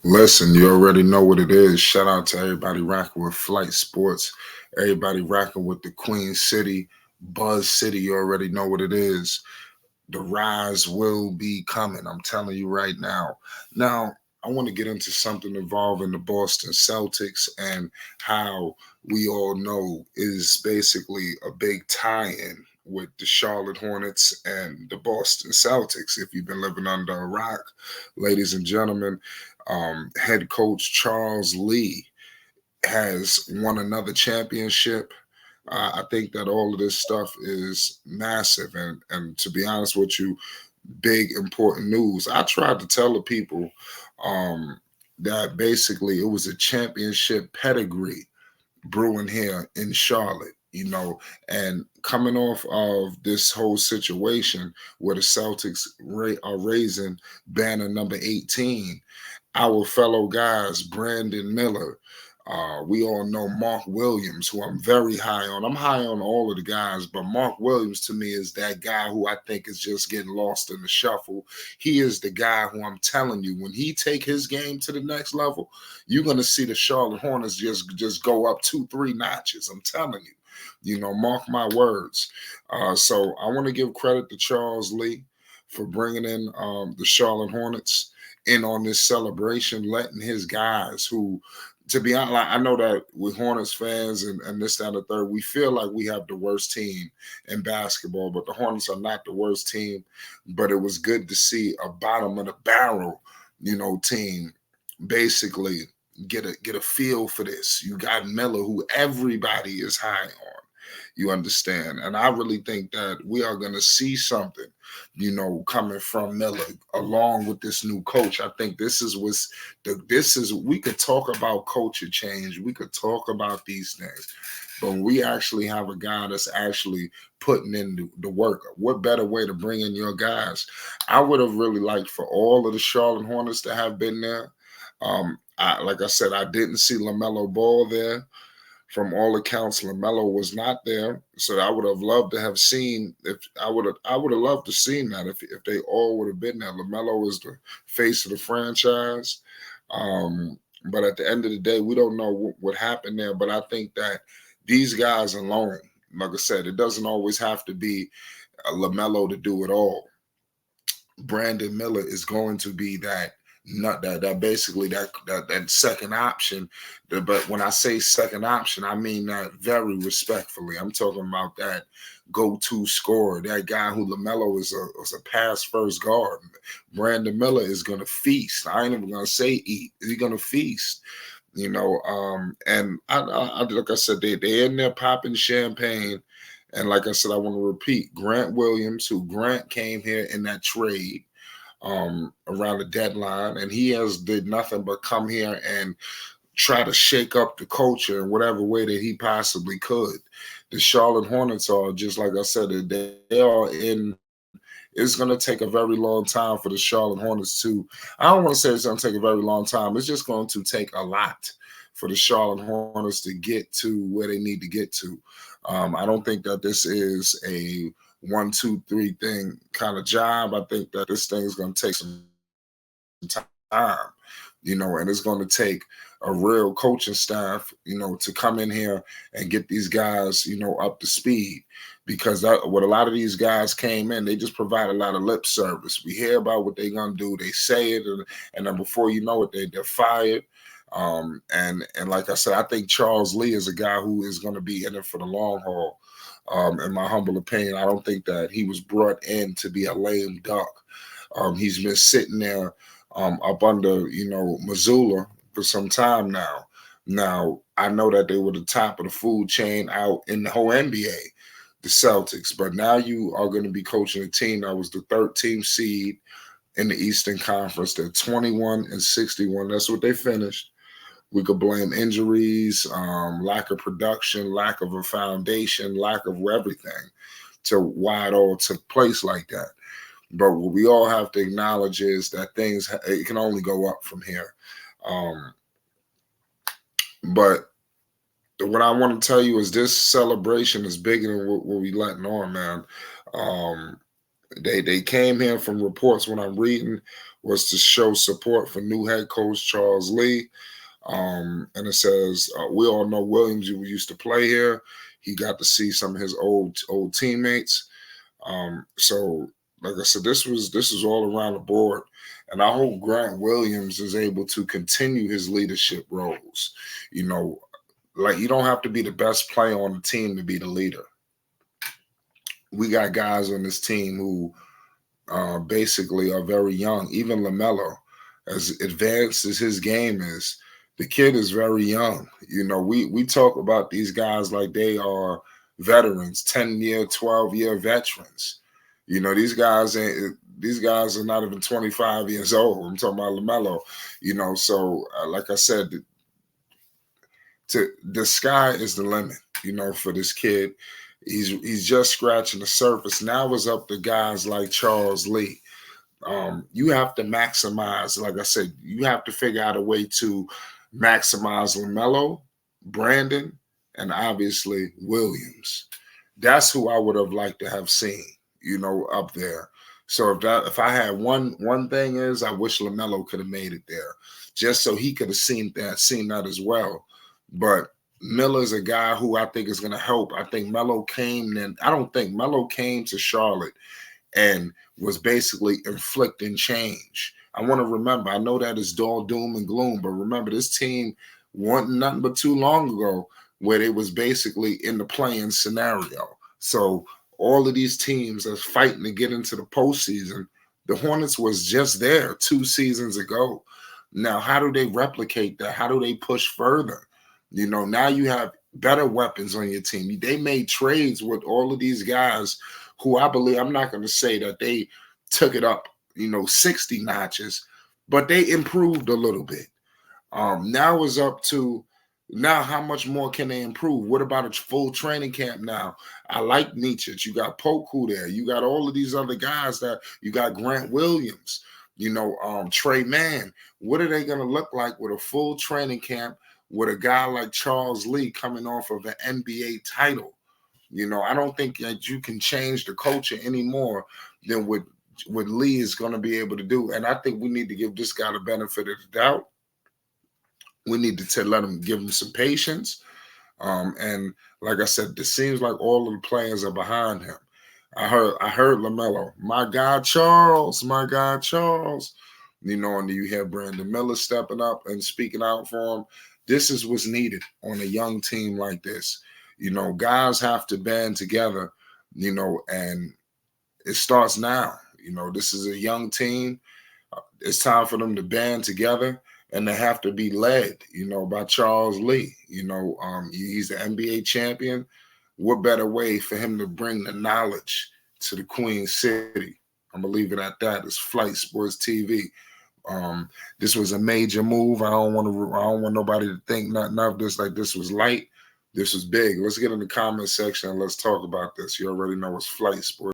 Listen, you already know what it is. Shout out to everybody rocking with Flight Sports, everybody rocking with the Queen City, Buzz City. You already know what it is. The rise will be coming. I'm telling you right now. Now, I want to get into something involving the Boston Celtics and how we all know is basically a big tie-in with the Charlotte Hornets and the Boston Celtics. If you've been living under a rock, ladies and gentlemen, head coach Charles Lee has won another championship. I think that all of this stuff is massive, and to be honest with you, big important news. I tried to tell the people that basically it was a championship pedigree brewing here in Charlotte. And coming off of this whole situation where the Celtics are raising banner number 18, our fellow guys, Brandon Miller. We all know Mark Williams, who I'm very high on. I'm high on all of the guys, but Mark Williams to me is that guy who I think is just getting lost in the shuffle. He is the guy who I'm telling you, when he take his game to the next level, you're going to see the Charlotte Hornets just go up 2-3 notches. I'm telling you. Mark my words. So I want to give credit to Charles Lee for bringing in the Charlotte Hornets in on this celebration, letting his guys who, to be honest, like, I know that with Hornets fans and this, that, and the third, we feel like we have the worst team in basketball, but the Hornets are not the worst team. But it was good to see a bottom of the barrel, team basically get a feel for this. You got Miller, who everybody is high on. You understand? And I really think that we are going to see something, coming from Miller along with this new coach. I think we could talk about culture change. We could talk about these things. But when we actually have a guy that's actually putting in the work, what better way to bring in your guys? I would have really liked for all of the Charlotte Hornets to have been there. Like I said, I didn't see LaMelo Ball there. From all accounts, LaMelo was not there, so I would have loved to have seen. If I would have loved to seen that if they all would have been there. LaMelo is the face of the franchise, but at the end of the day, we don't know what happened there. But I think that these guys alone, like I said, it doesn't always have to be LaMelo to do it all. Brandon Miller is going to be that, not that basically that second option. But when I say second option, I mean that very respectfully. I'm talking about that go-to scorer, that guy who LaMelo is a pass first guard. Brandon Miller is gonna feast. I ain't even gonna say eat. He's gonna feast. And I like I said, they're in there popping champagne. And like I said, I want to repeat, Grant Williams, who Grant came here in that trade around the deadline, and he has did nothing but come here and try to shake up the culture in whatever way that he possibly could. The Charlotte Hornets are, just like I said, they are in. It's going to take a very long time for the Charlotte Hornets to. I don't want to say it's going to take a very long time. It's just going to take a lot for the Charlotte Hornets to get to where they need to get to. I don't think that this is a 1, 2, 3 thing kind of job. I think that this thing is going to take some time, and it's going to take a real coaching staff, to come in here and get these guys, up to speed. Because what a lot of these guys came in, they just provide a lot of lip service. We hear about what they're going to do. They say it, and then before you know it, they're fired. And like I said, I think Charles Lee is a guy who is going to be in it for the long haul. In my humble opinion, I don't think that he was brought in to be a lame duck. He's been sitting there up under, Missoula for some time now. Now, I know that they were the top of the food chain out in the whole NBA, the Celtics, but now you are going to be coaching a team that was the 13th seed in the Eastern Conference. They're 21-61. That's what they finished. We could blame injuries, lack of production, lack of a foundation, lack of everything to why it all took place like that. But what we all have to acknowledge is that it can only go up from here. But what I want to tell you is this celebration is bigger than what we letting on, man. They came here from reports when I'm reading was to show support for new head coach Charles Lee. And it says, we all know Williams who used to play here. He got to see some of his old teammates. So like I said, this was all around the board. And I hope Grant Williams is able to continue his leadership roles. You know, like you don't have to be the best player on the team to be the leader. We got guys on this team who basically are very young. Even LaMelo, as advanced as his game is, the kid is very young. You know, we talk about these guys like they are veterans, 10-year, 12-year veterans. You know, these guys are not even 25 years old. I'm talking about LaMelo. You know, so like I said, the sky is the limit. You know, for this kid, he's just scratching the surface. Now it's up to guys like Charles Lee. You have to maximize, like I said, you have to figure out a way to maximize LaMelo, Brandon, and obviously Williams. That's who I would have liked to have seen, you know, up there. So if I had one thing is I wish LaMelo could have made it there, just so he could have seen that as well. But Miller's a guy who I think is going to help. I think Melo came, and I don't think Melo came to Charlotte and was basically inflicting change. I want to remember, I know that is all doom and gloom, but remember this team wasn't nothing but too long ago where they was basically in the playing scenario. So all of these teams that's fighting to get into the postseason, the Hornets was just there 2 seasons ago. Now, how do they replicate that? How do they push further? You know, now you have better weapons on your team. They made trades with all of these guys who I believe, I'm not going to say that they took it up, 60 notches, but they improved a little bit. Now it's up to now how much more can they improve? What about a full training camp now? I like Nietzsche. You got Poku there. You got all of these other guys that you got Grant Williams, Trey Mann. What are they going to look like with a full training camp with a guy like Charles Lee coming off of an NBA title? I don't think that you can change the culture any more than what Lee is going to be able to do. And I think we need to give this guy the benefit of the doubt. We need to let him give him some patience. And like I said, it seems like all of the players are behind him. I heard LaMelo, my God, Charles. And you hear Brandon Miller stepping up and speaking out for him. This is what's needed on a young team like this. Guys have to band together, and it starts now. This is a young team. It's time for them to band together, and they have to be led, by Charles Lee. He's the NBA champion. What better way for him to bring the knowledge to the Queen City? I'm going to leave it at that. It's Flight Sports TV. This was a major move. I don't want nobody to think nothing of this like this was light. This was big. Let's get in the comment section and let's talk about this. You already know it's Flight Sports.